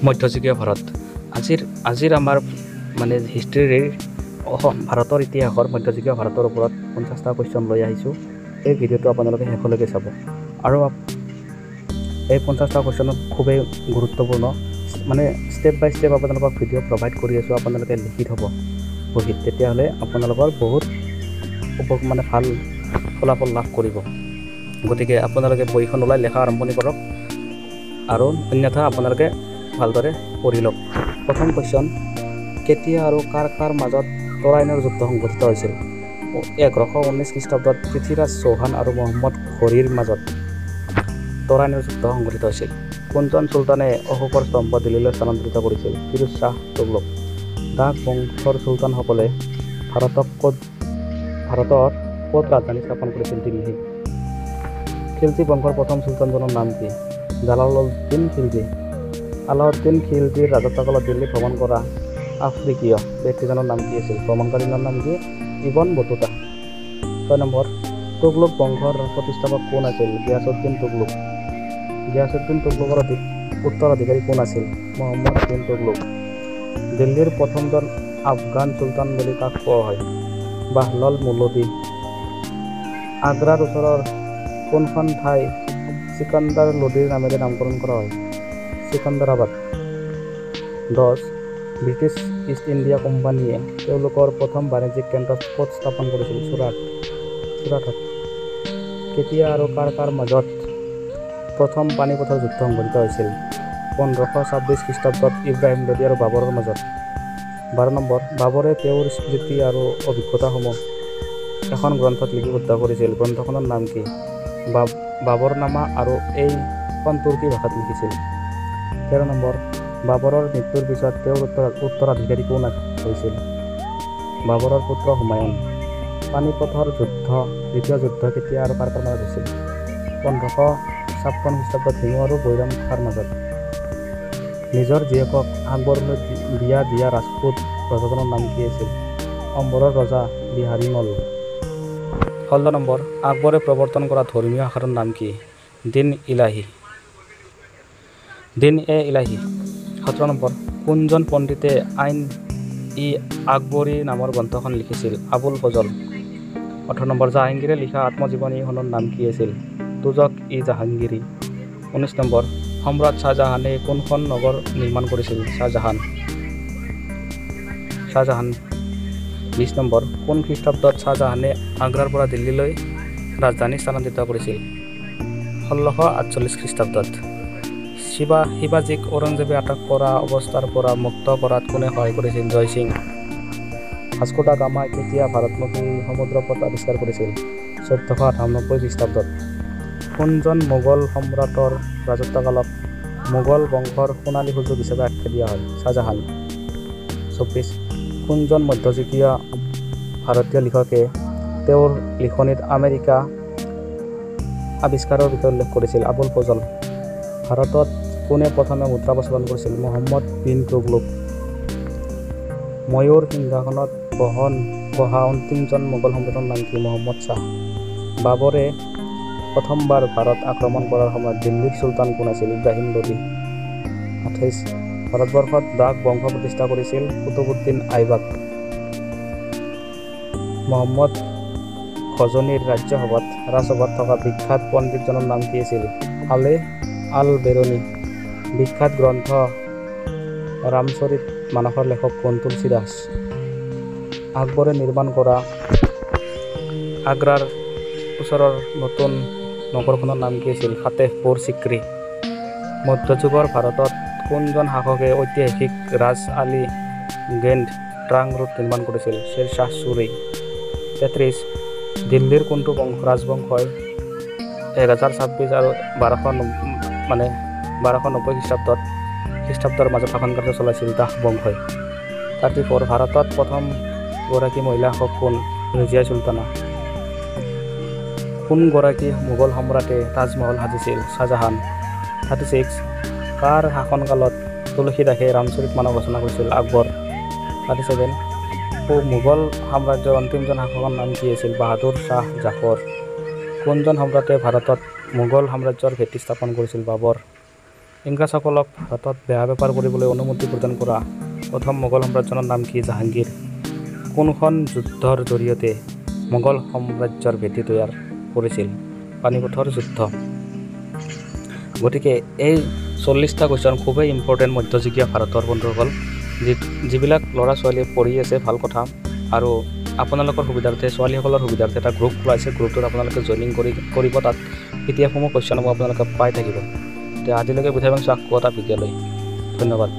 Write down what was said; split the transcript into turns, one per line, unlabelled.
মধ্যযুগীয় ভাৰত আজিৰ আমাৰ মানে হিষ্ট্ৰীৰ ভাৰতৰ ইতিহাসৰ মধ্যযুগীয় ভাৰতৰ ওপৰত 50টা কুৱেশ্যন লৈ আহিছোঁ। এই ভিডিঅ'টো আপোনালোকে শেষলৈকে চাব আৰু এই 50টা কুৱেশ্যন খুবেই গুৰুত্বপূৰ্ণ, মানে ষ্টেপ বাই ষ্টেপ আপোনালোকক ভিডিঅ' প্ৰভাইড কৰি আছোঁ। আপোনালোকে লিখি থ'ব বহীত, তেতিয়াহ'লে আপোনালোকৰ বহুত মানে ভাল ফলাফল লাভ কৰিব। গতিকে আপোনালোকে বহীখন ওলাই লেখা আৰম্ভণি কৰক আৰু অন্যথা আপোনালোকে ভালদৰে পঢ়ি লওক। প্ৰথম কুৱেশ্যন, কেতিয়া আৰু কাৰ মাজত তৰাইনৰ যুদ্ধ সংঘটিত হৈছিল? 1119 খ্ৰীষ্টাব্দত পৃথ্বীৰাজ চৌহান আৰু মহম্মদ ঘোৰীৰ মাজত তৰাইনৰ যুদ্ধ সংঘটিত হৈছিল। কোনজন চুলতানে অশোকৰ স্তম্ভ দিল্লীলৈ স্থানান্তৰিত কৰিছিল? ফিৰোজ শ্বাহ তুগলক। দাস বংশৰ চুলতানসকলে ভাৰতৰ ক'ত ৰাজধানী স্থাপন কৰিছিল? দিল্লী। খিলজী বংশৰ প্ৰথম চুলতানজনৰ নাম কি? জালালউদ্দিন খিলজী। আলাউদ্দিন খিলজীৰ ৰাজত্বকালত দিল্লী ভ্ৰমণ কৰা আফ্ৰিকীয় ব্যক্তিজনৰ নাম কি আছিল? ভ্ৰমণকাৰীজনৰ নাম কি? Ibn Battuta. 6 নম্বৰ, তুগলক বংশৰ প্ৰতিষ্ঠাপক কোন আছিল? গিয়াছুদ্দিন তুগলক। গিয়াছুদ্দিন তুগলকৰ উত্তৰাধিকাৰী কোন আছিল? মহম্মদ বিন তুগলক। দিল্লীৰ প্ৰথমজন আফগান চুলতান বুলি কাক কোৱা হয়? বাহলল মৌলবী। আগ্ৰাৰ ওচৰৰ কোনখন ঠাই চিকান্দাৰ লোদীৰ নামেৰে নামকৰণ কৰা হয়? চিকান্দাৰাবাদ। 10, ব্ৰিটিছ ইষ্ট ইণ্ডিয়া কোম্পানীয়ে তেওঁলোকৰ প্ৰথম বাণিজ্যিক কেন্দ্ৰ ক'ত স্থাপন কৰিছিল? চুৰাটত। কেতিয়া আৰু কাৰ মাজত প্ৰথম পানিপথৰ যুদ্ধ সংঘটিত হৈছিল? 1526 খ্ৰীষ্টাব্দত ইব্ৰাহিম লোদী আৰু বাবৰৰ মাজত। 12 নম্বৰ, বাবৰে তেওঁৰ স্মৃতি আৰু অভিজ্ঞতাসমূহ এখন গ্ৰন্থত লিপিবদ্ধ কৰিছিল। গ্ৰন্থখনৰ নাম কি? বাবৰনামা আৰু এইখন তুৰ্কী ভাষাত লিখিছিল। 13 নম্বৰ, বাবৰৰ মৃত্যুৰ পিছত তেওঁৰ উত্তৰাধিকাৰী কোন হৈছিল? বাবৰৰ পুত্ৰ হুমায়ুন। পানিপথৰ যুদ্ধ, দ্বিতীয় যুদ্ধ কেতিয়া আৰু কাৰ মাজত হৈছিল? 1556 খ্ৰীষ্টাব্দত হিমু আৰু বৈৰাম খাৰ মাজত। নিজৰ জীয়েকক আকবৰলৈ বিয়া দিয়া ৰাজপুত ৰজাজনৰ নাম কি আছিল? অম্বৰৰ ৰজা বিহাৰীমল। 16 নম্বৰ, আকবৰে প্ৰৱৰ্তন কৰা ধৰ্মীয় শাখাৰ নাম কি? দিন-এ-ইলাহী। 17 নম্বৰ, কোনজন পণ্ডিতে আইন-ই-আকবৰী নামৰ গ্ৰন্থখন লিখিছিল? আবুল ফজল। 18 নম্বৰ, জাহাংগীৰে লিখা আত্মজীৱনীখনৰ নাম কি আছিল? তুজক-ই-জাহাংগীৰী। 19 নম্বৰ, সম্ৰাট শ্বাহজাহানে কোনখন নগৰ নিৰ্মাণ কৰিছিল? শ্বাহজাহান। 20 নম্বৰ, কোন খ্ৰীষ্টাব্দত শ্বাহজাহানে আগ্ৰাৰ পৰা দিল্লীলৈ ৰাজধানী স্থানান্তৰিত কৰিছিল? 1648 খ্ৰীষ্টাব্দত। শিৱাজীক ঔৰংজেবে আটক কৰা অৱস্থাৰ পৰা মুক্ত কৰাত কোনে সহায় কৰিছিল? জয় সিং। ভাস্কো দা গামাই কেতিয়া ভাৰতমুখী সমুদ্ৰপথ আৱিষ্কাৰ কৰিছিল? 1498 খ্ৰীষ্টাব্দত। কোনজন মোগল সম্ৰাটৰ ৰাজত্বকালক মোগল বংশৰ সোণালী সুযোগ হিচাপে আখ্যা দিয়া হয়? শ্বাহজাহান। 24, কোনজন মধ্যযুগীয় ভাৰতীয় লিখকে তেওঁৰ লিখনিত আমেৰিকা আৱিষ্কাৰৰ বিষয়ে উল্লেখ কৰিছিল? আবুল ফজল। ভাৰতত কোনে প্ৰথমে মুদ্ৰা প্ৰচলন কৰিছিল? মহম্মদ বিন তুগলক। ময়ূৰ সিংহাসনত বহা অন্তিমজন মোগল সম্ৰাটৰ নাম কি? মহম্মদ শ্বাহ। বাবৰে প্ৰথমবাৰ ভাৰত আক্ৰমণ কৰাৰ সময়ত দিল্লীৰ চুলতান কোন আছিল? ইব্ৰাহিম লোদী। 28, ভাৰতবৰ্ষত দাস বংশ প্ৰতিষ্ঠা কৰিছিল কুতুবুদ্দিন আইবাক। মহম্মদ ঘজনীৰ ৰাজসভাত থকা বিখ্যাত পণ্ডিতজনৰ নাম কি আছিল? আল-বেৰুনী। বিখ্যাত গ্ৰন্থ ৰামচৰিত মানসৰ লেখক কোন? তুলসীদাস। আকবৰে নিৰ্মাণ কৰা আগ্ৰাৰ ওচৰৰ নতুন নগৰখনৰ নাম কি আছিল? ফাতেহপুৰ চিক্ৰী। মধ্যযুগৰ ভাৰতত কোনজন শাসকে ঐতিহাসিক ৰাজ আলী গেণ্ড ট্ৰাং ৰোড নিৰ্মাণ কৰিছিল? শ্বেৰ শ্বাহ ছুৰী। 33, দিল্লীৰ কোনটো ৰাজবংশই 1026 আৰু 1290 খ্ৰীষ্টাব্দৰ মাজত শাসনকাৰ্য চলাইছিল? দাস বংশই। 34, ভাৰতত প্ৰথম গৰাকী মহিলা শাসক কোন? ৰজিয়া চুলতানা। কোনগৰাকী মোগল সম্ৰাটে তাজমহল সাজিছিল? শ্বাহজাহান। 36, কাৰ শাসনকালত তুলসীদাসে ৰামচৰিত মানস ৰচনা কৰিছিল? আকবৰ। 37, মোগল সাম্ৰাজ্যৰ অন্তিমজন শাসকৰ নাম কি আছিল? বাহাদুৰ শ্বাহ জাফৰ। কোনজন সম্ৰাটে ভাৰতত মোগল সাম্ৰাজ্যৰ ভেটি স্থাপন কৰিছিল? বাবৰ। ইংৰাজসকলক ভাৰতত বেহা বেপাৰ কৰিবলৈ অনুমতি প্ৰদান কৰা প্ৰথম মোগল সম্ৰাজ্যৰ নাম কি? জাহাংগীৰ। কোনখন যুদ্ধৰ জৰিয়তে মোগল সাম্ৰাজ্যৰ ভেটি তৈয়াৰ কৰিছিল? পানিপথৰ যুদ্ধ। গতিকে এই 40টা কুৱেশ্যন খুবেই ইম্পৰ্টেণ্ট মধ্যযুগীয় ভাৰতৰ বন্ধুসকল, যিবিলাক ল'ৰা ছোৱালীয়ে পঢ়ি আছে ভাল কথা। আৰু আপোনালোকৰ সুবিধাৰ্থে, ছোৱালীসকলৰ সুবিধাৰ্থে এটা গ্ৰুপ খোলাইছে, গ্ৰুপটোত আপোনালোকে জইনিং কৰিব। তাত পিডিএফসমূহ কুৱেশ্যনসমূহ আপোনালোকে পাই থাকিব। এতিয়া আজিলৈকে বিদায় মাৰিছোঁ আকৌ এটা ভিডিঅ'লৈ। ধন্যবাদ।